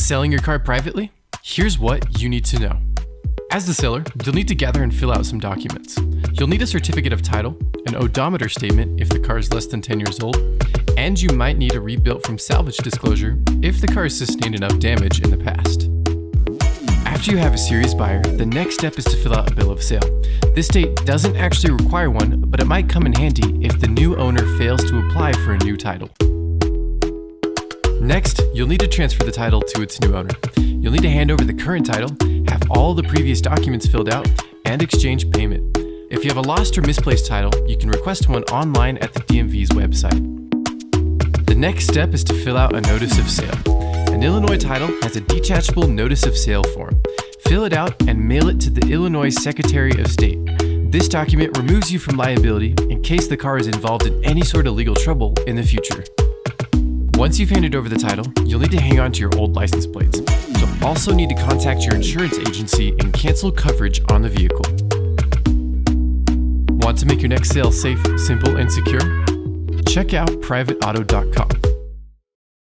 Selling your car privately? Here's what you need to know. As the seller, you'll need to gather and fill out some documents. You'll need a certificate of title, an odometer statement if the car is less than 10 years old, and you might need a rebuilt from salvage disclosure if the car has sustained enough damage in the past. After you have a serious buyer, the next step is to fill out a bill of sale. This state doesn't actually require one, but it might come in handy if the new owner fails to apply for a new title. Next, you'll need to transfer the title to its new owner. You'll need to hand over the current title, have all the previous documents filled out, and exchange payment. If you have a lost or misplaced title, you can request one online at the DMV's website. The next step is to fill out a notice of sale. An Illinois title has a detachable notice of sale form. Fill it out and mail it to the Illinois Secretary of State. This document removes you from liability in case the car is involved in any sort of legal trouble in the future. Once you've handed over the title, you'll need to hang on to your old license plates. You'll also need to contact your insurance agency and cancel coverage on the vehicle. Want to make your next sale safe, simple, and secure? Check out privateauto.com.